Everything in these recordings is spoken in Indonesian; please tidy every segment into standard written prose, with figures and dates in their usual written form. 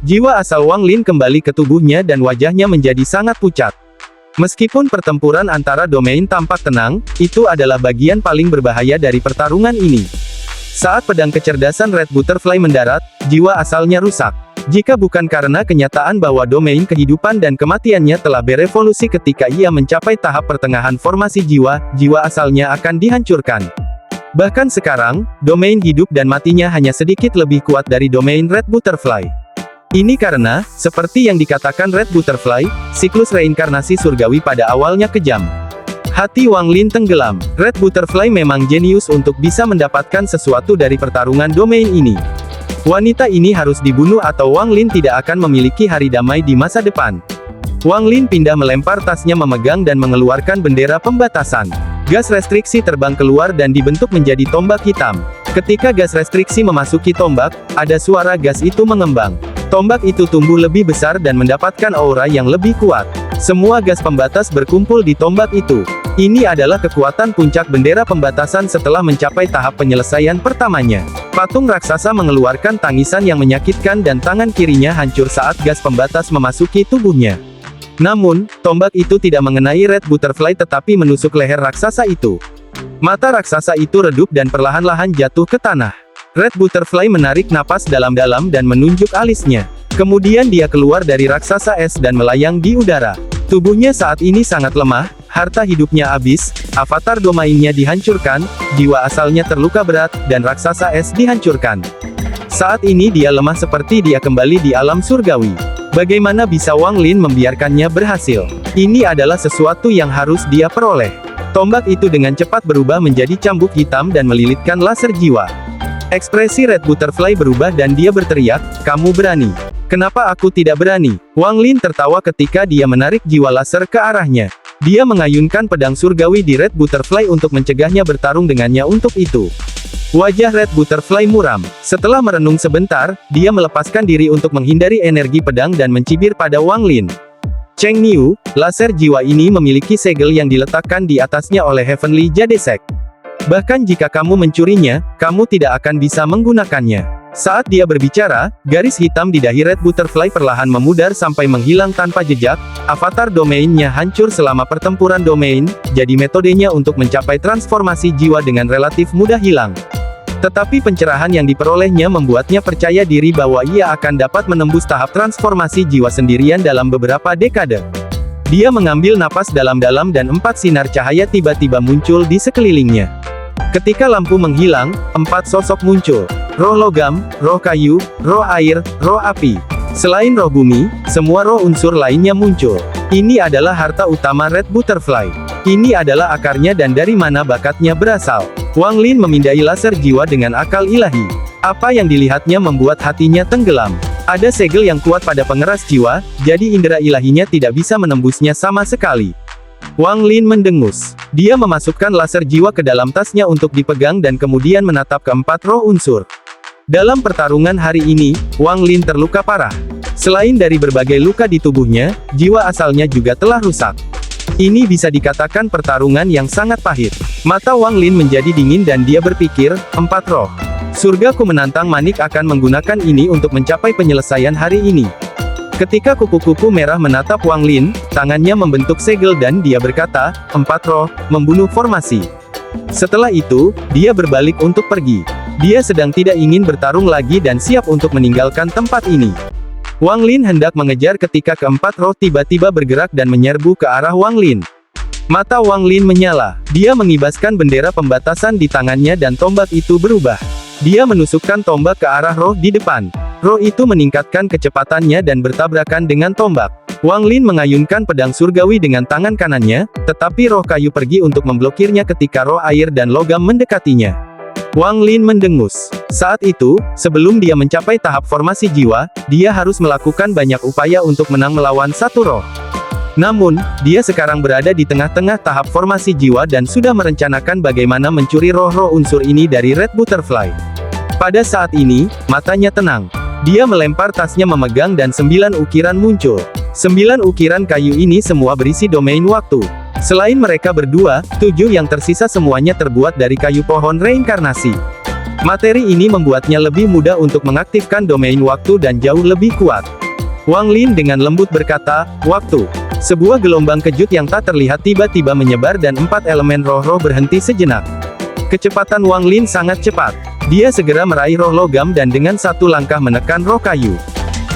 Jiwa asal Wang Lin kembali ke tubuhnya dan wajahnya menjadi sangat pucat. Meskipun pertempuran antara domain tampak tenang, itu adalah bagian paling berbahaya dari pertarungan ini. Saat pedang kecerdasan Red Butterfly mendarat, jiwa asalnya rusak. Jika bukan karena kenyataan bahwa domain kehidupan dan kematiannya telah berevolusi ketika ia mencapai tahap pertengahan formasi jiwa, jiwa asalnya akan dihancurkan. Bahkan sekarang, domain hidup dan matinya hanya sedikit lebih kuat dari domain Red Butterfly. Ini karena, seperti yang dikatakan Red Butterfly, siklus reinkarnasi surgawi pada awalnya kejam. Hati Wang Lin tenggelam. Red Butterfly memang jenius untuk bisa mendapatkan sesuatu dari pertarungan domain ini. Wanita ini harus dibunuh atau Wang Lin tidak akan memiliki hari damai di masa depan. Wang Lin pindah melempar tasnya memegang dan mengeluarkan bendera pembatasan. Gas restriksi terbang keluar dan dibentuk menjadi tombak hitam. Ketika gas restriksi memasuki tombak, ada suara gas itu mengembang. Tombak itu tumbuh lebih besar dan mendapatkan aura yang lebih kuat. Semua gas pembatas berkumpul di tombak itu. Ini adalah kekuatan puncak bendera pembatasan setelah mencapai tahap penyelesaian pertamanya. Patung raksasa mengeluarkan tangisan yang menyakitkan dan tangan kirinya hancur saat gas pembatas memasuki tubuhnya. Namun, tombak itu tidak mengenai Red Butterfly tetapi menusuk leher raksasa itu. Mata raksasa itu redup dan perlahan-lahan jatuh ke tanah. Red Butterfly menarik napas dalam-dalam dan menunjuk alisnya. Kemudian dia keluar dari raksasa es dan melayang di udara. Tubuhnya saat ini sangat lemah, harta hidupnya habis, avatar domainnya dihancurkan, jiwa asalnya terluka berat, dan raksasa es dihancurkan. Saat ini dia lemah seperti dia kembali di alam surgawi. Bagaimana bisa Wang Lin membiarkannya berhasil? Ini adalah sesuatu yang harus dia peroleh. Tombak itu dengan cepat berubah menjadi cambuk hitam dan melilitkan laser jiwa. Ekspresi Red Butterfly berubah dan dia berteriak, "Kamu berani. Kenapa aku tidak berani?" Wang Lin tertawa ketika dia menarik jiwa laser ke arahnya. Dia mengayunkan pedang surgawi di Red Butterfly untuk mencegahnya bertarung dengannya untuk itu. Wajah Red Butterfly muram. Setelah merenung sebentar, dia melepaskan diri untuk menghindari energi pedang dan mencibir pada Wang Lin. Cheng Niu, laser jiwa ini memiliki segel yang diletakkan di atasnya oleh Heavenly Jadesek. Bahkan jika kamu mencurinya, kamu tidak akan bisa menggunakannya. Saat dia berbicara, garis hitam di dahi Red Butterfly perlahan memudar sampai menghilang tanpa jejak, avatar domainnya hancur selama pertempuran domain, jadi metodenya untuk mencapai transformasi jiwa dengan relatif mudah hilang. Tetapi pencerahan yang diperolehnya membuatnya percaya diri bahwa ia akan dapat menembus tahap transformasi jiwa sendirian dalam beberapa dekade. Dia mengambil napas dalam-dalam dan 4 sinar cahaya tiba-tiba muncul di sekelilingnya. Ketika lampu menghilang, 4 sosok muncul. Roh logam, roh kayu, roh air, roh api. Selain roh bumi, semua roh unsur lainnya muncul. Ini adalah harta utama Red Butterfly. Ini adalah akarnya dan dari mana bakatnya berasal. Wang Lin memindai laser jiwa dengan akal ilahi. Apa yang dilihatnya membuat hatinya tenggelam. Ada segel yang kuat pada pengeras jiwa, jadi indera ilahinya tidak bisa menembusnya sama sekali. Wang Lin mendengus. Dia memasukkan laser jiwa ke dalam tasnya untuk dipegang dan kemudian menatap keempat roh unsur. Dalam pertarungan hari ini, Wang Lin terluka parah. Selain dari berbagai luka di tubuhnya, jiwa asalnya juga telah rusak. Ini bisa dikatakan pertarungan yang sangat pahit. Mata Wang Lin menjadi dingin dan dia berpikir, 4 roh. Surgaku menantang Manik akan menggunakan ini untuk mencapai penyelesaian hari ini. Ketika kupu-kupu merah menatap Wang Lin, tangannya membentuk segel dan dia berkata, 4 roh, membunuh formasi. Setelah itu, dia berbalik untuk pergi. Dia sedang tidak ingin bertarung lagi dan siap untuk meninggalkan tempat ini. Wang Lin hendak mengejar ketika keempat roh tiba-tiba bergerak dan menyerbu ke arah Wang Lin. Mata Wang Lin menyala. Dia mengibaskan bendera pembatasan di tangannya dan tombak itu berubah. Dia menusukkan tombak ke arah roh di depan. Roh itu meningkatkan kecepatannya dan bertabrakan dengan tombak. Wang Lin mengayunkan pedang surgawi dengan tangan kanannya, tetapi roh kayu pergi untuk memblokirnya ketika roh air dan logam mendekatinya. Wang Lin mendengus. Saat itu, sebelum dia mencapai tahap formasi jiwa, dia harus melakukan banyak upaya untuk menang melawan satu roh. Namun, dia sekarang berada di tengah-tengah tahap formasi jiwa dan sudah merencanakan bagaimana mencuri roh-roh unsur ini dari Red Butterfly. Pada saat ini, matanya tenang. Dia melempar tasnya memegang dan 9 ukiran muncul. 9 ukiran kayu ini semua berisi domain waktu. Selain mereka berdua, 7 yang tersisa semuanya terbuat dari kayu pohon reinkarnasi. Materi ini membuatnya lebih mudah untuk mengaktifkan domain waktu dan jauh lebih kuat. Wang Lin dengan lembut berkata, "Waktu." Sebuah gelombang kejut yang tak terlihat tiba-tiba menyebar dan 4 elemen roh-roh berhenti sejenak. Kecepatan Wang Lin sangat cepat. Dia segera meraih roh logam dan dengan satu langkah menekan roh kayu.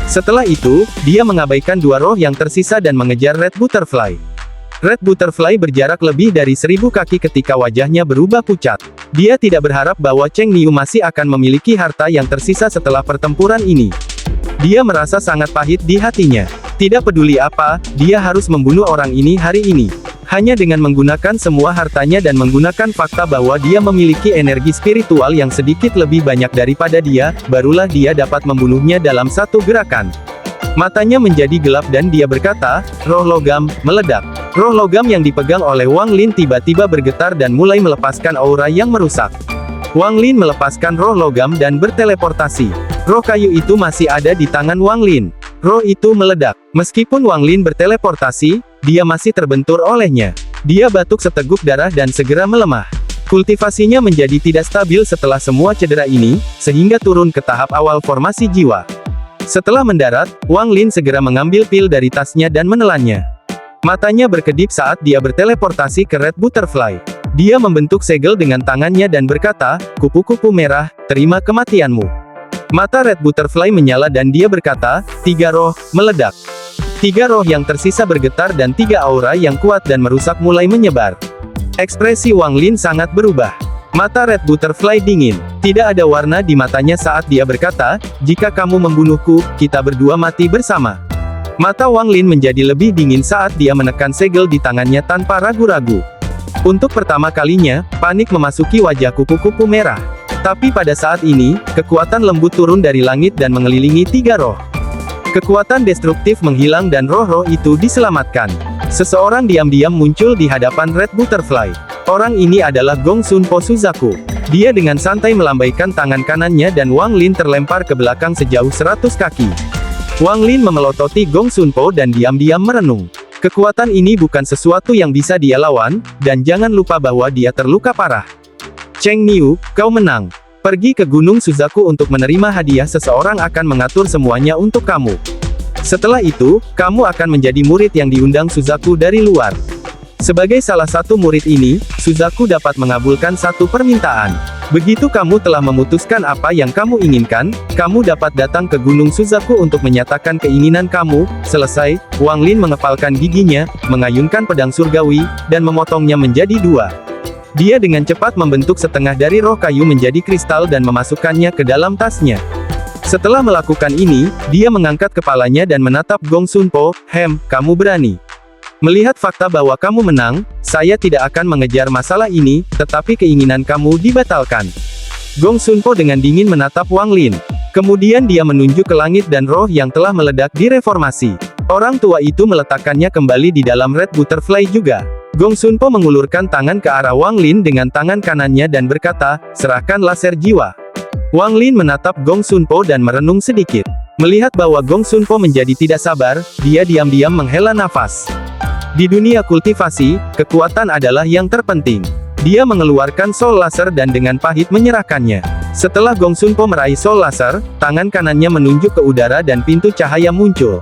Setelah itu, dia mengabaikan 2 roh yang tersisa dan mengejar Red Butterfly. Red Butterfly berjarak lebih dari 1000 kaki ketika wajahnya berubah pucat. Dia tidak berharap bahwa Cheng Niu masih akan memiliki harta yang tersisa setelah pertempuran ini. Dia merasa sangat pahit di hatinya. Tidak peduli apa, dia harus membunuh orang ini hari ini. Hanya dengan menggunakan semua hartanya dan menggunakan fakta bahwa dia memiliki energi spiritual yang sedikit lebih banyak daripada dia, barulah dia dapat membunuhnya dalam satu gerakan. Matanya menjadi gelap dan dia berkata, "Roh logam," meledak. Roh logam yang dipegang oleh Wang Lin tiba-tiba bergetar dan mulai melepaskan aura yang merusak. Wang Lin melepaskan roh logam dan berteleportasi. Roh kayu itu masih ada di tangan Wang Lin. Roh itu meledak. Meskipun Wang Lin berteleportasi, dia masih terbentur olehnya. Dia batuk seteguk darah dan segera melemah. Kultivasinya menjadi tidak stabil setelah semua cedera ini, sehingga turun ke tahap awal formasi jiwa. Setelah mendarat, Wang Lin segera mengambil pil dari tasnya dan menelannya. Matanya berkedip saat dia berteleportasi ke Red Butterfly. Dia membentuk segel dengan tangannya dan berkata, "Kupu-kupu merah, terima kematianmu." Mata Red Butterfly menyala dan dia berkata, "3 roh," meledak. 3 roh yang tersisa bergetar dan 3 aura yang kuat dan merusak mulai menyebar. Ekspresi Wang Lin sangat berubah. Mata Red Butterfly dingin. Tidak ada warna di matanya saat dia berkata, "Jika kamu membunuhku, kita berdua mati bersama." Mata Wang Lin menjadi lebih dingin saat dia menekan segel di tangannya tanpa ragu-ragu. Untuk pertama kalinya, panik memasuki wajah kupu-kupu merah. Tapi pada saat ini, kekuatan lembut turun dari langit dan mengelilingi 3 roh. Kekuatan destruktif menghilang dan roh-roh itu diselamatkan. Seseorang diam-diam muncul di hadapan Red Butterfly. Orang ini adalah Gong Sun Po Suzaku. Dia dengan santai melambaikan tangan kanannya dan Wang Lin terlempar ke belakang sejauh 100 kaki. Wang Lin memelototi Gong Sun Po dan diam-diam merenung. Kekuatan ini bukan sesuatu yang bisa dia lawan, dan jangan lupa bahwa dia terluka parah. Cheng Niu, kau menang. Pergi ke Gunung Suzaku untuk menerima hadiah. Seseorang akan mengatur semuanya untuk kamu. Setelah itu, kamu akan menjadi murid yang diundang Suzaku dari luar. Sebagai salah satu murid ini, Suzaku dapat mengabulkan satu permintaan. Begitu kamu telah memutuskan apa yang kamu inginkan, kamu dapat datang ke Gunung Suzaku untuk menyatakan keinginan kamu. Selesai, Wang Lin mengepalkan giginya, mengayunkan pedang surgawi, dan memotongnya menjadi 2. Dia dengan cepat membentuk setengah dari roh kayu menjadi kristal dan memasukkannya ke dalam tasnya. Setelah melakukan ini, dia mengangkat kepalanya dan menatap Gong Sun Po, kamu berani. Melihat fakta bahwa kamu menang, saya tidak akan mengejar masalah ini, tetapi keinginan kamu dibatalkan." Gong Sun Po dengan dingin menatap Wang Lin. Kemudian dia menunjuk ke langit dan roh yang telah meledak direformasi. Orang tua itu meletakkannya kembali di dalam Red Butterfly juga. Gong Sun Po mengulurkan tangan ke arah Wang Lin dengan tangan kanannya dan berkata, "Serahkan laser jiwa." Wang Lin menatap Gong Sun Po dan merenung sedikit. Melihat bahwa Gong Sun Po menjadi tidak sabar, dia diam-diam menghela nafas. Di dunia kultivasi, kekuatan adalah yang terpenting. Dia mengeluarkan Soul Laser dan dengan pahit menyerahkannya. Setelah Gong Sun Po meraih Soul Laser, tangan kanannya menunjuk ke udara dan pintu cahaya muncul.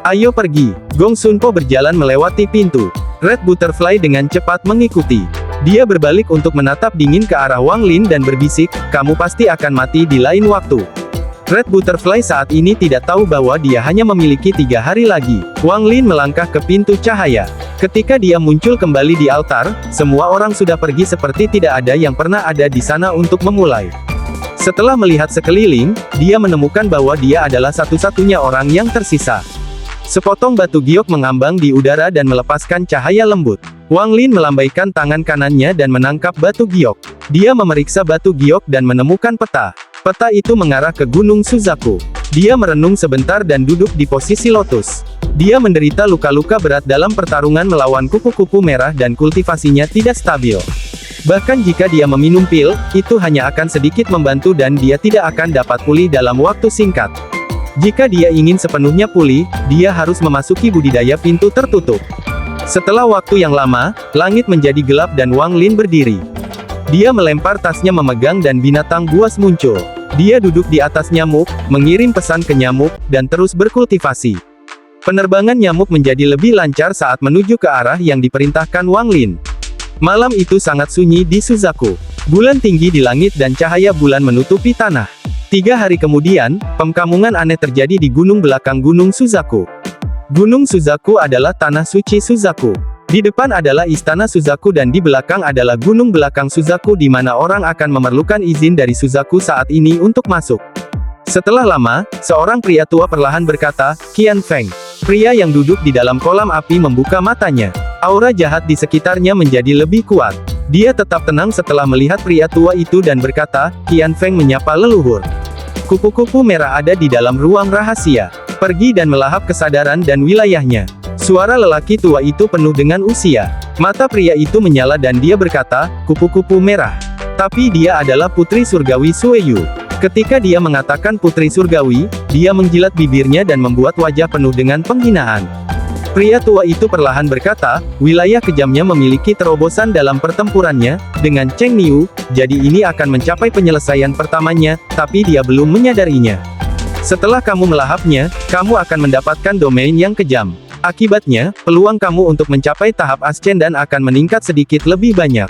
"Ayo pergi." Gong Sun Po berjalan melewati pintu. Red Butterfly dengan cepat mengikuti. Dia berbalik untuk menatap dingin ke arah Wang Lin dan berbisik, "Kamu pasti akan mati di lain waktu." Red Butterfly saat ini tidak tahu bahwa dia hanya memiliki 3 hari lagi. Wang Lin melangkah ke pintu cahaya. Ketika dia muncul kembali di altar, semua orang sudah pergi seperti tidak ada yang pernah ada di sana untuk memulai. Setelah melihat sekeliling, dia menemukan bahwa dia adalah satu-satunya orang yang tersisa. Sepotong batu giok mengambang di udara dan melepaskan cahaya lembut. Wang Lin melambaikan tangan kanannya dan menangkap batu giok. Dia memeriksa batu giok dan menemukan peta. Peta itu mengarah ke Gunung Suzaku. Dia merenung sebentar dan duduk di posisi lotus. Dia menderita luka-luka berat dalam pertarungan melawan kupu-kupu merah dan kultivasinya tidak stabil. Bahkan jika dia meminum pil, itu hanya akan sedikit membantu dan dia tidak akan dapat pulih dalam waktu singkat. Jika dia ingin sepenuhnya pulih, dia harus memasuki budidaya pintu tertutup. Setelah waktu yang lama, langit menjadi gelap dan Wang Lin berdiri. Dia melempar tasnya memegang dan binatang buas muncul. Dia duduk di atas nyamuk, mengirim pesan ke nyamuk, dan terus berkultivasi. Penerbangan nyamuk menjadi lebih lancar saat menuju ke arah yang diperintahkan Wang Lin. Malam itu sangat sunyi di Suzaku. Bulan tinggi di langit dan cahaya bulan menutupi tanah. 3 hari kemudian, pemkamungan aneh terjadi di gunung belakang Gunung Suzaku. Gunung Suzaku adalah tanah suci Suzaku. Di depan adalah istana Suzaku dan di belakang adalah gunung belakang Suzaku di mana orang akan memerlukan izin dari Suzaku saat ini untuk masuk. Setelah lama, seorang pria tua perlahan berkata, "Qian Feng." Pria yang duduk di dalam kolam api membuka matanya. Aura jahat di sekitarnya menjadi lebih kuat. Dia tetap tenang setelah melihat pria tua itu dan berkata, "Qian Feng menyapa leluhur. Kupu-kupu merah ada di dalam ruang rahasia. Pergi dan melahap kesadaran dan wilayahnya." Suara lelaki tua itu penuh dengan usia. Mata pria itu menyala dan dia berkata, "Kupu-kupu merah. Tapi dia adalah putri surgawi Sueyu." Ketika dia mengatakan putri surgawi, dia menjilat bibirnya dan membuat wajah penuh dengan penghinaan. Pria tua itu perlahan berkata, "Wilayah kejamnya memiliki terobosan dalam pertempurannya, dengan Cheng Niu, jadi ini akan mencapai penyelesaian pertamanya, tapi dia belum menyadarinya. Setelah kamu melahapnya, kamu akan mendapatkan domain yang kejam. Akibatnya, peluang kamu untuk mencapai tahap ascendan akan meningkat sedikit lebih banyak.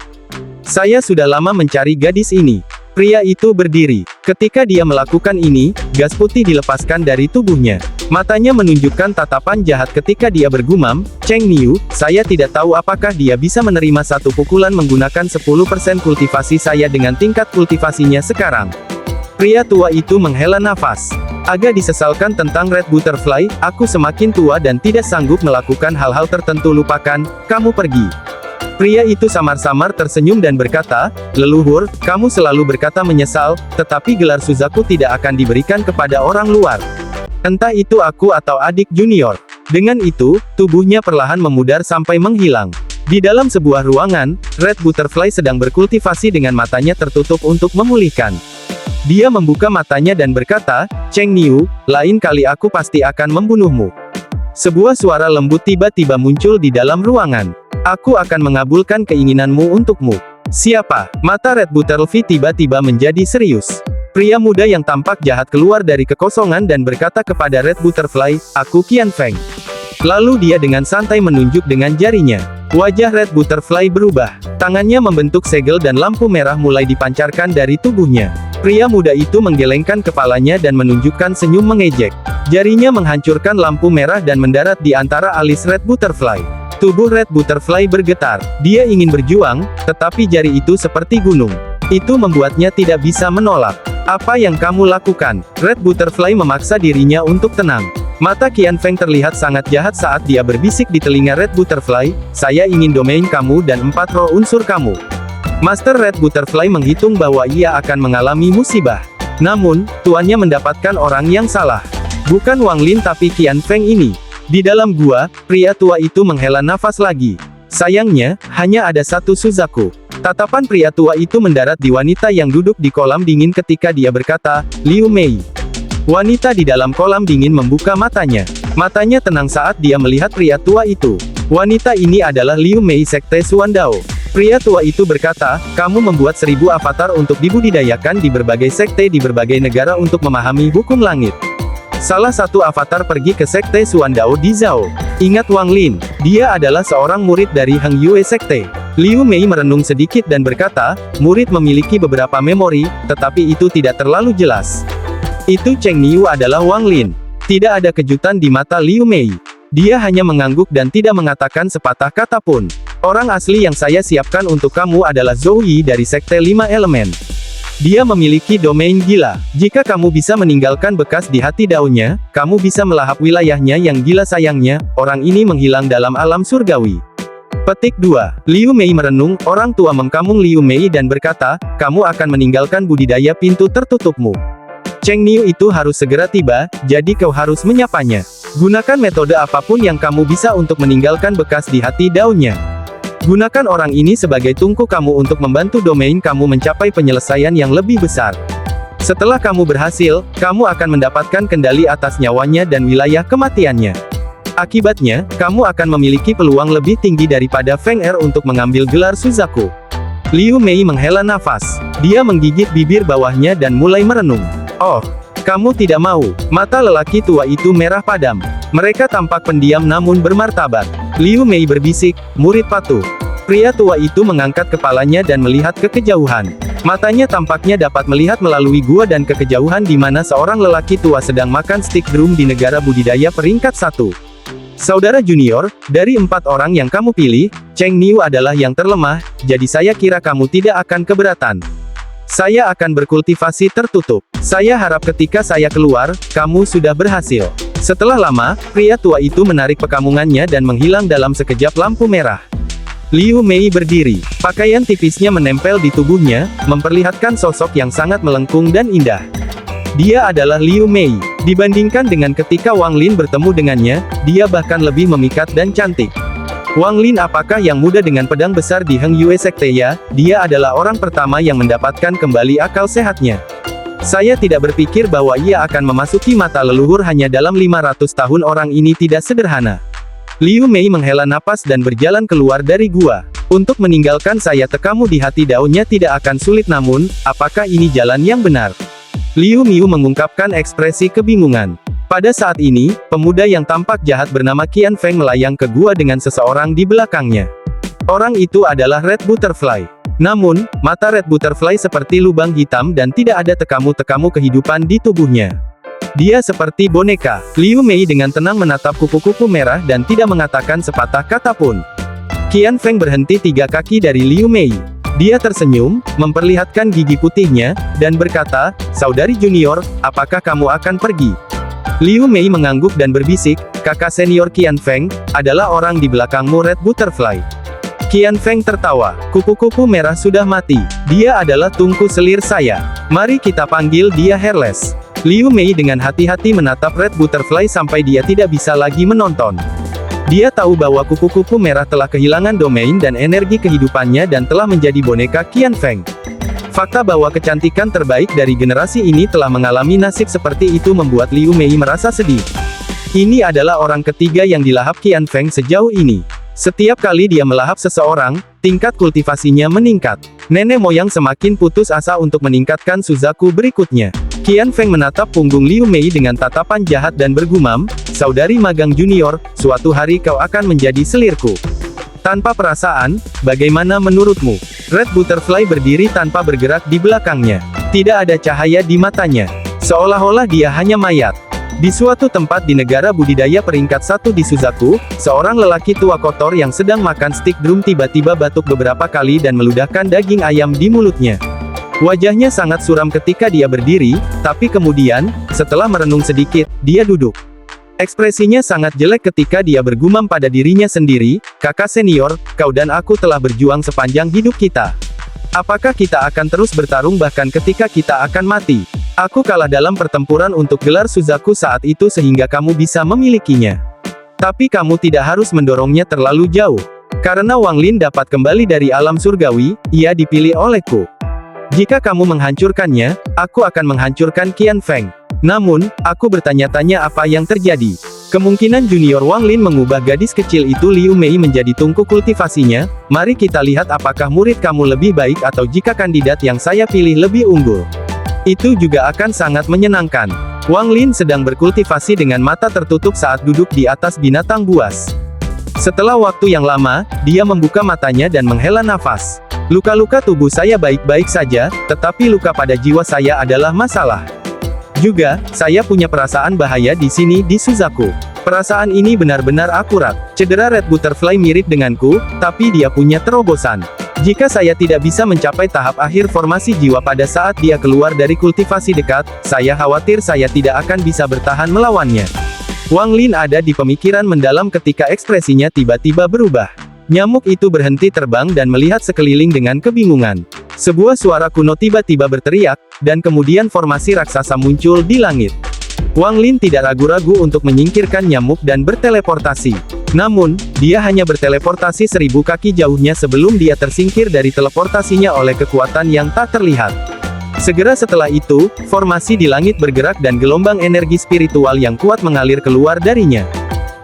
Saya sudah lama mencari gadis ini." Pria itu berdiri. Ketika dia melakukan ini, gas putih dilepaskan dari tubuhnya. Matanya menunjukkan tatapan jahat ketika dia bergumam, "Cheng Niu, saya tidak tahu apakah dia bisa menerima satu pukulan menggunakan 10% kultivasi saya dengan tingkat kultivasinya sekarang." Pria tua itu menghela nafas. "Agak disesalkan tentang Red Butterfly, aku semakin tua dan tidak sanggup melakukan hal-hal tertentu. Lupakan, kamu pergi." Pria itu samar-samar tersenyum dan berkata, "Leluhur, kamu selalu berkata menyesal, tetapi gelar Suzaku tidak akan diberikan kepada orang luar. Entah itu aku atau adik junior." Dengan itu, tubuhnya perlahan memudar sampai menghilang. Di dalam sebuah ruangan, Red Butterfly sedang berkultivasi dengan matanya tertutup untuk memulihkan. Dia membuka matanya dan berkata, "Cheng Niu, lain kali aku pasti akan membunuhmu." Sebuah suara lembut tiba-tiba muncul di dalam ruangan. "Aku akan mengabulkan keinginanmu untukmu." "Siapa?" Mata Red Butterfly tiba-tiba menjadi serius. Pria muda yang tampak jahat keluar dari kekosongan dan berkata kepada Red Butterfly, "Aku Qian Feng." Lalu dia dengan santai menunjuk dengan jarinya. Wajah Red Butterfly berubah. Tangannya membentuk segel dan lampu merah mulai dipancarkan dari tubuhnya. Pria muda itu menggelengkan kepalanya dan menunjukkan senyum mengejek. Jarinya menghancurkan lampu merah dan mendarat di antara alis Red Butterfly. Tubuh Red Butterfly bergetar. Dia ingin berjuang, tetapi jari itu seperti gunung. Itu membuatnya tidak bisa menolak. "Apa yang kamu lakukan?" Red Butterfly memaksa dirinya untuk tenang. Mata Qian Feng terlihat sangat jahat saat dia berbisik di telinga Red Butterfly, "Saya ingin domain kamu dan 4 roh unsur kamu." Master Red Butterfly menghitung bahwa ia akan mengalami musibah. Namun, tuannya mendapatkan orang yang salah. Bukan Wang Lin tapi Qian Feng ini. Di dalam gua, pria tua itu menghela nafas lagi. Sayangnya, hanya ada satu Suzaku. Tatapan pria tua itu mendarat di wanita yang duduk di kolam dingin ketika dia berkata, "Liu Mei." Wanita di dalam kolam dingin membuka matanya. Matanya tenang saat dia melihat pria tua itu. Wanita ini adalah Liu Mei Sekte Suandao. Pria tua itu berkata, "Kamu membuat 1000 avatar untuk dibudidayakan di berbagai sekte di berbagai negara untuk memahami hukum langit. Salah satu avatar pergi ke Sekte Suandao di Zhao. Ingat Wang Lin, dia adalah seorang murid dari Heng Yue Sekte." Liu Mei merenung sedikit dan berkata, "Murid memiliki beberapa memori, tetapi itu tidak terlalu jelas. Itu Cheng Niu adalah Wang Lin." Tidak ada kejutan di mata Liu Mei. Dia hanya mengangguk dan tidak mengatakan sepatah kata pun. "Orang asli yang saya siapkan untuk kamu adalah Zhou Yi dari Sekte 5 Elemen. Dia memiliki domain gila. Jika kamu bisa meninggalkan bekas di hati daunnya, kamu bisa melahap wilayahnya yang gila." Sayangnya, orang ini menghilang dalam alam surgawi. Petik 2. Liu Mei merenung, orang tua mengkamung Liu Mei dan berkata, "Kamu akan meninggalkan budidaya pintu tertutupmu. Cheng Niu itu harus segera tiba, jadi kau harus menyapanya. Gunakan metode apapun yang kamu bisa untuk meninggalkan bekas di hati daunnya. Gunakan orang ini sebagai tungku kamu untuk membantu domain kamu mencapai penyelesaian yang lebih besar. Setelah kamu berhasil, kamu akan mendapatkan kendali atas nyawanya dan wilayah kematiannya. Akibatnya, kamu akan memiliki peluang lebih tinggi daripada Feng Er untuk mengambil gelar Suzaku." Liu Mei menghela nafas. Dia menggigit bibir bawahnya dan mulai merenung. Oh, kamu tidak mau. Mata lelaki tua itu merah padam. Mereka tampak pendiam namun bermartabat. Liu Mei berbisik, murid patuh. Pria tua itu mengangkat kepalanya dan melihat ke kejauhan. Matanya tampaknya dapat melihat melalui gua dan ke kejauhan di mana seorang lelaki tua sedang makan stik drum di negara budidaya peringkat 1. Saudara junior, dari 4 orang yang kamu pilih, Cheng Niu adalah yang terlemah, jadi saya kira kamu tidak akan keberatan. Saya akan berkultivasi tertutup. Saya harap ketika saya keluar, kamu sudah berhasil. Setelah lama, pria tua itu menarik pekamungannya dan menghilang dalam sekejap lampu merah. Liu Mei berdiri. Pakaian tipisnya menempel di tubuhnya, memperlihatkan sosok yang sangat melengkung dan indah. Dia adalah Liu Mei. Dibandingkan dengan ketika Wang Lin bertemu dengannya, dia bahkan lebih memikat dan cantik. Wang Lin apakah yang muda dengan pedang besar di Heng Yue Sekte ya? Dia adalah orang pertama yang mendapatkan kembali akal sehatnya. Saya tidak berpikir bahwa ia akan memasuki mata leluhur hanya dalam 500 tahun. Orang ini tidak sederhana. Liu Mei menghela napas dan berjalan keluar dari gua. Untuk meninggalkan saya tekamu di hati daunnya tidak akan sulit namun, apakah ini jalan yang benar? Liu Miu mengungkapkan ekspresi kebingungan. Pada saat ini, pemuda yang tampak jahat bernama Qian Feng melayang ke gua dengan seseorang di belakangnya. Orang itu adalah Red Butterfly. Namun, mata Red Butterfly seperti lubang hitam dan tidak ada tekamu-tekamu kehidupan di tubuhnya. Dia seperti boneka. Liu Mei dengan tenang menatap kupu-kupu merah dan tidak mengatakan sepatah kata pun. Qian Feng berhenti 3 kaki dari Liu Mei. Dia tersenyum, memperlihatkan gigi putihnya, dan berkata, "Saudari junior, apakah kamu akan pergi?" Liu Mei mengangguk dan berbisik, "Kakak senior Qian Feng, adalah orang di belakangmu Red Butterfly." Qian Feng tertawa, "Kupu-kupu merah sudah mati. Dia adalah tungku selir saya. Mari kita panggil dia Hairless." Liu Mei dengan hati-hati menatap Red Butterfly sampai dia tidak bisa lagi menonton. Dia tahu bahwa kupu-kupu merah telah kehilangan domain dan energi kehidupannya dan telah menjadi boneka Qian Feng. Fakta bahwa kecantikan terbaik dari generasi ini telah mengalami nasib seperti itu membuat Liu Mei merasa sedih. Ini adalah orang ketiga yang dilahap Qian Feng sejauh ini. Setiap kali dia melahap seseorang, tingkat kultivasinya meningkat. Nenek moyang semakin putus asa untuk meningkatkan Suzaku berikutnya. Qian Feng menatap punggung Liu Mei dengan tatapan jahat dan bergumam, "Saudari magang junior, suatu hari kau akan menjadi selirku." Tanpa perasaan, bagaimana menurutmu? Red Butterfly berdiri tanpa bergerak di belakangnya. Tidak ada cahaya di matanya. Seolah-olah dia hanya mayat. Di suatu tempat di negara budidaya peringkat 1 di Suzaku, seorang lelaki tua kotor yang sedang makan stik drum tiba-tiba batuk beberapa kali dan meludahkan daging ayam di mulutnya. Wajahnya sangat suram ketika dia berdiri, tapi kemudian, setelah merenung sedikit, dia duduk. Ekspresinya sangat jelek ketika dia bergumam pada dirinya sendiri, "Kakak senior, kau dan aku telah berjuang sepanjang hidup kita. Apakah kita akan terus bertarung bahkan ketika kita akan mati? Aku kalah dalam pertempuran untuk gelar Suzaku saat itu sehingga kamu bisa memilikinya. Tapi kamu tidak harus mendorongnya terlalu jauh. Karena Wang Lin dapat kembali dari alam surgawi, ia dipilih olehku. Jika kamu menghancurkannya, aku akan menghancurkan Qian Feng. Namun, aku bertanya-tanya apa yang terjadi. Kemungkinan junior Wang Lin mengubah gadis kecil itu Liu Mei menjadi tungku kultivasinya. Mari kita lihat apakah murid kamu lebih baik atau jika kandidat yang saya pilih lebih unggul. Itu juga akan sangat menyenangkan." Wang Lin sedang berkultivasi dengan mata tertutup saat duduk di atas binatang buas. Setelah waktu yang lama, dia membuka matanya dan menghela nafas. "Luka-luka tubuh saya baik-baik saja, tetapi luka pada jiwa saya adalah masalah. Juga, saya punya perasaan bahaya di sini di Suzaku. Perasaan ini benar-benar akurat. Cedera Red Butterfly mirip denganku, tapi dia punya terobosan. Jika saya tidak bisa mencapai tahap akhir formasi jiwa pada saat dia keluar dari kultivasi dekat, saya khawatir saya tidak akan bisa bertahan melawannya." Wang Lin ada di pemikiran mendalam ketika ekspresinya tiba-tiba berubah. Nyamuk itu berhenti terbang dan melihat sekeliling dengan kebingungan. Sebuah suara kuno tiba-tiba berteriak, dan kemudian formasi raksasa muncul di langit. Wang Lin tidak ragu-ragu untuk menyingkirkan nyamuk dan berteleportasi. Namun, dia hanya berteleportasi 1000 kaki jauhnya sebelum dia tersingkir dari teleportasinya oleh kekuatan yang tak terlihat. Segera setelah itu, formasi di langit bergerak dan gelombang energi spiritual yang kuat mengalir keluar darinya.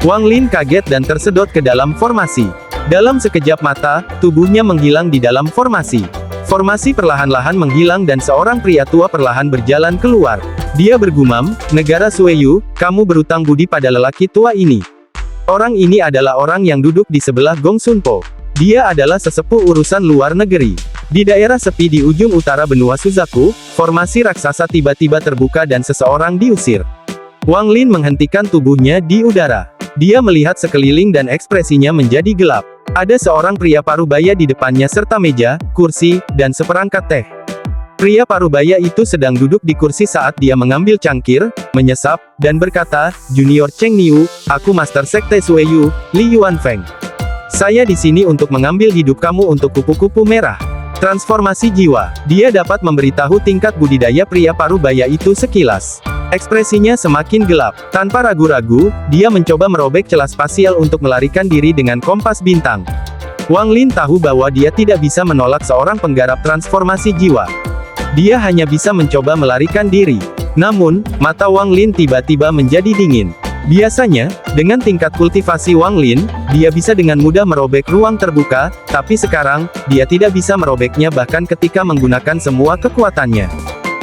Wang Lin kaget dan tersedot ke dalam formasi. Dalam sekejap mata, tubuhnya menghilang di dalam formasi. Formasi perlahan-lahan menghilang dan seorang pria tua perlahan berjalan keluar. Dia bergumam, "Negara Sueyu, kamu berutang budi pada lelaki tua ini." Orang ini adalah orang yang duduk di sebelah Gong Sunpo. Dia adalah sesepuh urusan luar negeri. Di daerah sepi di ujung utara benua Suzaku, formasi raksasa tiba-tiba terbuka dan seseorang diusir. Wang Lin menghentikan tubuhnya di udara. Dia melihat sekeliling dan ekspresinya menjadi gelap. Ada seorang pria parubaya di depannya serta meja, kursi, dan seperangkat teh. Pria parubaya itu sedang duduk di kursi saat dia mengambil cangkir, menyesap, dan berkata, "Junior Cheng Niu, aku Master Sekte Sueyu, Li Yuanfeng. Saya di sini untuk mengambil hidup kamu untuk kupu-kupu merah." Transformasi jiwa. Dia dapat memberitahu tingkat budidaya pria parubaya itu sekilas. Ekspresinya semakin gelap. Tanpa ragu-ragu, dia mencoba merobek celah spasial untuk melarikan diri dengan kompas bintang. Wang Lin tahu bahwa dia tidak bisa menolak seorang penggarap transformasi jiwa. Dia hanya bisa mencoba melarikan diri. Namun, mata Wang Lin tiba-tiba menjadi dingin. Biasanya, dengan tingkat kultivasi Wang Lin, dia bisa dengan mudah merobek ruang terbuka, tapi sekarang, dia tidak bisa merobeknya bahkan ketika menggunakan semua kekuatannya.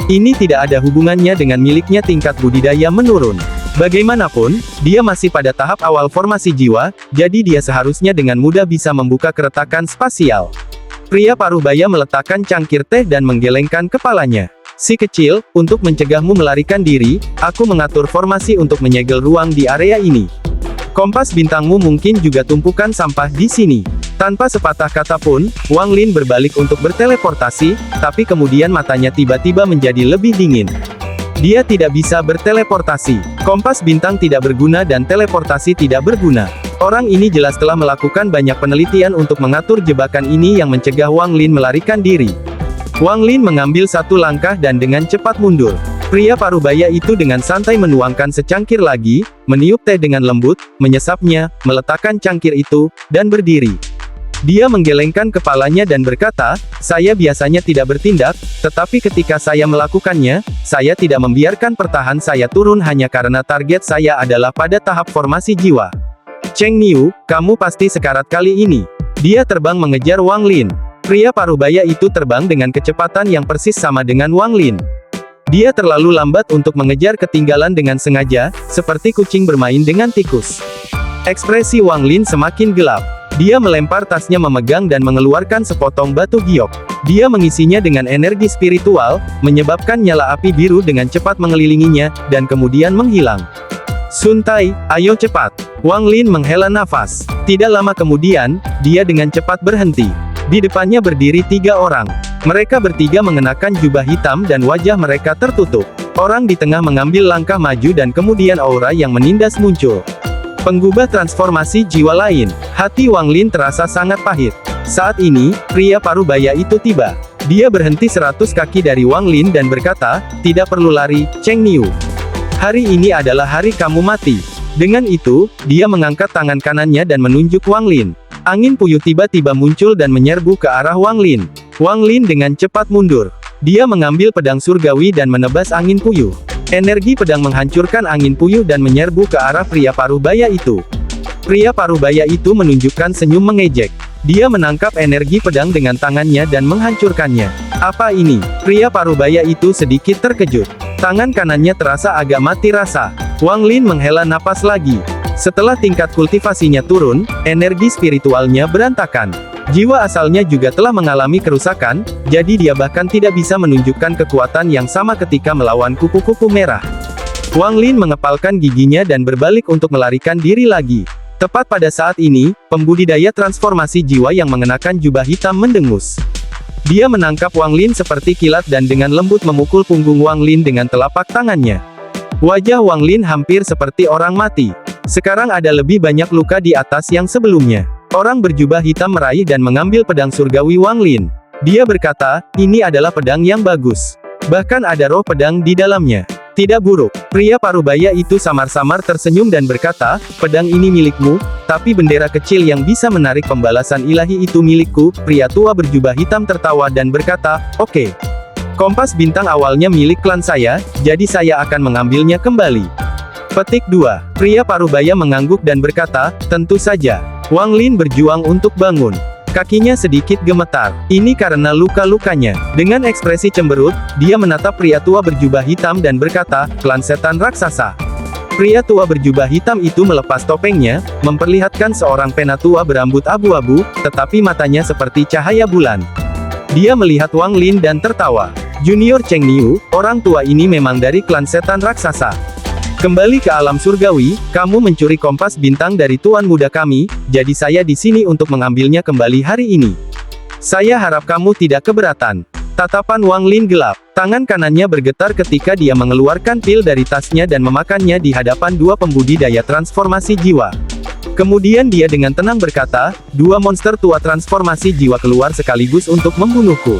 Ini tidak ada hubungannya dengan miliknya tingkat budidaya menurun. Bagaimanapun, dia masih pada tahap awal formasi jiwa, jadi dia seharusnya dengan mudah bisa membuka keretakan spasial. Pria parubaya meletakkan cangkir teh dan menggelengkan kepalanya. "Si kecil, untuk mencegahmu melarikan diri, aku mengatur formasi untuk menyegel ruang di area ini. Kompas bintangmu mungkin juga tumpukan sampah di sini." Tanpa sepatah kata pun, Wang Lin berbalik untuk berteleportasi, tapi kemudian matanya tiba-tiba menjadi lebih dingin. Dia tidak bisa berteleportasi. Kompas bintang tidak berguna dan teleportasi tidak berguna. Orang ini jelas telah melakukan banyak penelitian untuk mengatur jebakan ini yang mencegah Wang Lin melarikan diri. Wang Lin mengambil satu langkah dan dengan cepat mundur. Pria parubaya itu dengan santai menuangkan secangkir lagi, meniup teh dengan lembut, menyesapnya, meletakkan cangkir itu, dan berdiri. Dia menggelengkan kepalanya dan berkata, "Saya biasanya tidak bertindak, tetapi ketika saya melakukannya, saya tidak membiarkan pertahanan saya turun hanya karena target saya adalah pada tahap formasi jiwa." "Cheng Niu, kamu pasti sekarat kali ini." Dia terbang mengejar Wang Lin. Pria parubaya itu terbang dengan kecepatan yang persis sama dengan Wang Lin. Dia terlalu lambat untuk mengejar ketinggalan dengan sengaja, seperti kucing bermain dengan tikus. Ekspresi Wang Lin semakin gelap. Dia melempar tasnya memegang dan mengeluarkan sepotong batu giok. Dia mengisinya dengan energi spiritual, menyebabkan nyala api biru dengan cepat mengelilinginya, dan kemudian menghilang. "Sun Tai, ayo cepat." Wang Lin menghela nafas. Tidak lama kemudian, dia dengan cepat berhenti. Di depannya berdiri 3 orang. Mereka bertiga mengenakan jubah hitam dan wajah mereka tertutup. Orang di tengah mengambil langkah maju dan kemudian aura yang menindas muncul. Penggubah transformasi jiwa lain. Hati Wang Lin terasa sangat pahit. Saat ini, pria parubaya itu tiba. Dia berhenti 100 kaki dari Wang Lin dan berkata, "Tidak perlu lari, Cheng Niu. Hari ini adalah hari kamu mati." Dengan itu, dia mengangkat tangan kanannya dan menunjuk Wang Lin. Angin puyuh tiba-tiba muncul dan menyerbu ke arah Wang Lin. Wang Lin dengan cepat mundur. Dia mengambil pedang surgawi dan menebas angin puyuh. Energi pedang menghancurkan angin puyuh dan menyerbu ke arah pria parubaya itu. Pria parubaya itu menunjukkan senyum mengejek. Dia menangkap energi pedang dengan tangannya dan menghancurkannya. "Apa ini?" Pria parubaya itu sedikit terkejut. Tangan kanannya terasa agak mati rasa. Wang Lin menghela napas lagi. Setelah tingkat kultivasinya turun, energi spiritualnya berantakan. Jiwa asalnya juga telah mengalami kerusakan, jadi dia bahkan tidak bisa menunjukkan kekuatan yang sama ketika melawan kupu-kupu merah. Wang Lin mengepalkan giginya dan berbalik untuk melarikan diri lagi. Tepat pada saat ini, pembudidaya transformasi jiwa yang mengenakan jubah hitam mendengus. Dia menangkap Wang Lin seperti kilat dan dengan lembut memukul punggung Wang Lin dengan telapak tangannya. Wajah Wang Lin hampir seperti orang mati. Sekarang ada lebih banyak luka di atas yang sebelumnya. Orang berjubah hitam meraih dan mengambil pedang surgawi Wang Lin. Dia berkata, "Ini adalah pedang yang bagus. Bahkan ada roh pedang di dalamnya. Tidak buruk." Pria parubaya itu samar-samar tersenyum dan berkata, "Pedang ini milikmu, tapi bendera kecil yang bisa menarik pembalasan ilahi itu milikku." Pria tua berjubah hitam tertawa dan berkata, "Oke. Kompas bintang awalnya milik klan saya, jadi saya akan mengambilnya kembali." Petik 2. Pria parubaya mengangguk dan berkata, "Tentu saja." Wang Lin berjuang untuk bangun. Kakinya sedikit gemetar. Ini karena luka-lukanya. Dengan ekspresi cemberut, dia menatap pria tua berjubah hitam dan berkata, "Klan setan raksasa." Pria tua berjubah hitam itu melepas topengnya, memperlihatkan seorang penatua berambut abu-abu, tetapi matanya seperti cahaya bulan. Dia melihat Wang Lin dan tertawa. "Junior Cheng Niu, orang tua ini memang dari klan setan raksasa. Kembali ke alam surgawi, kamu mencuri kompas bintang dari tuan muda kami, jadi saya di sini untuk mengambilnya kembali hari ini. Saya harap kamu tidak keberatan." Tatapan Wang Lin gelap. Tangan kanannya bergetar ketika dia mengeluarkan pil dari tasnya dan memakannya di hadapan dua pembudidaya transformasi jiwa. Kemudian dia dengan tenang berkata, "Dua monster tua transformasi jiwa keluar sekaligus untuk membunuhku.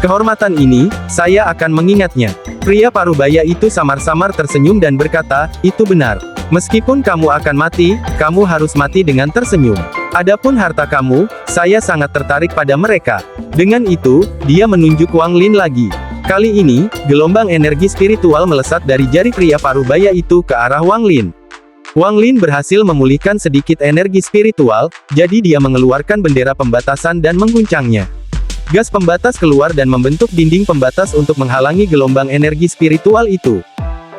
Kehormatan ini, saya akan mengingatnya." Pria parubaya itu samar-samar tersenyum dan berkata, "Itu benar. Meskipun kamu akan mati, kamu harus mati dengan tersenyum. Adapun harta kamu, saya sangat tertarik pada mereka." Dengan itu, dia menunjuk Wang Lin lagi. Kali ini, gelombang energi spiritual melesat dari jari pria parubaya itu ke arah Wang Lin. Wang Lin berhasil memulihkan sedikit energi spiritual, jadi dia mengeluarkan bendera pembatasan dan mengguncangnya. Gas pembatas keluar dan membentuk dinding pembatas untuk menghalangi gelombang energi spiritual itu.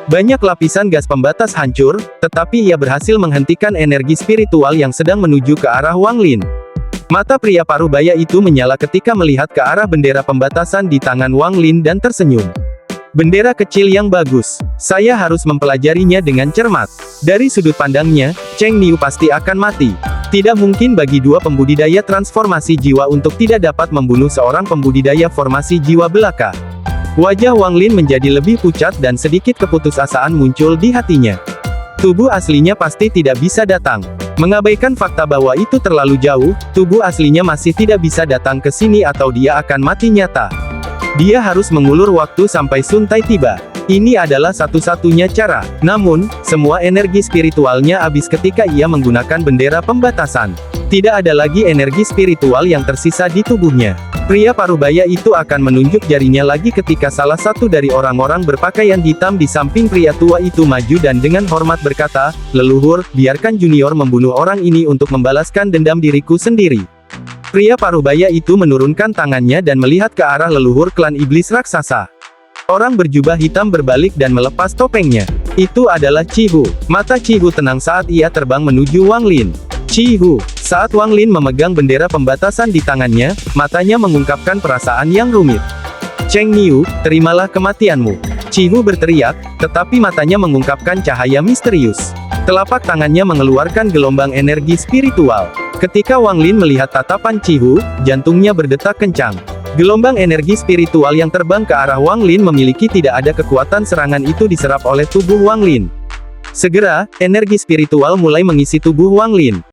Banyak lapisan gas pembatas hancur, tetapi ia berhasil menghentikan energi spiritual yang sedang menuju ke arah Wang Lin. Mata pria parubaya itu menyala ketika melihat ke arah bendera pembatasan di tangan Wang Lin dan tersenyum. "Bendera kecil yang bagus. Saya harus mempelajarinya dengan cermat." Dari sudut pandangnya, Cheng Niu pasti akan mati. Tidak mungkin bagi dua pembudidaya transformasi jiwa untuk tidak dapat membunuh seorang pembudidaya formasi jiwa belaka. Wajah Wang Lin menjadi lebih pucat dan sedikit keputusasaan muncul di hatinya. Tubuh aslinya pasti tidak bisa datang. Mengabaikan fakta bahwa itu terlalu jauh, tubuh aslinya masih tidak bisa datang ke sini atau dia akan mati nyata. Dia harus mengulur waktu sampai Sun Tai tiba. Ini adalah satu-satunya cara. Namun, semua energi spiritualnya habis ketika ia menggunakan bendera pembatasan. Tidak ada lagi energi spiritual yang tersisa di tubuhnya. Pria parubaya itu akan menunjuk jarinya lagi ketika salah satu dari orang-orang berpakaian hitam di samping pria tua itu maju dan dengan hormat berkata, "Leluhur, biarkan junior membunuh orang ini untuk membalaskan dendam diriku sendiri." Pria parubaya itu menurunkan tangannya dan melihat ke arah leluhur klan iblis raksasa. Orang berjubah hitam berbalik dan melepas topengnya. Itu adalah Chihu. Mata Chihu tenang saat ia terbang menuju Wang Lin. Chihu. Saat Wang Lin memegang bendera pembatasan di tangannya, matanya mengungkapkan perasaan yang rumit. "Cheng Niu, terimalah kematianmu." Chihu berteriak, tetapi matanya mengungkapkan cahaya misterius. Telapak tangannya mengeluarkan gelombang energi spiritual. Ketika Wang Lin melihat tatapan Chihu, jantungnya berdetak kencang. Gelombang energi spiritual yang terbang ke arah Wang Lin memiliki tidak ada kekuatan serangan itu diserap oleh tubuh Wang Lin. Segera, energi spiritual mulai mengisi tubuh Wang Lin.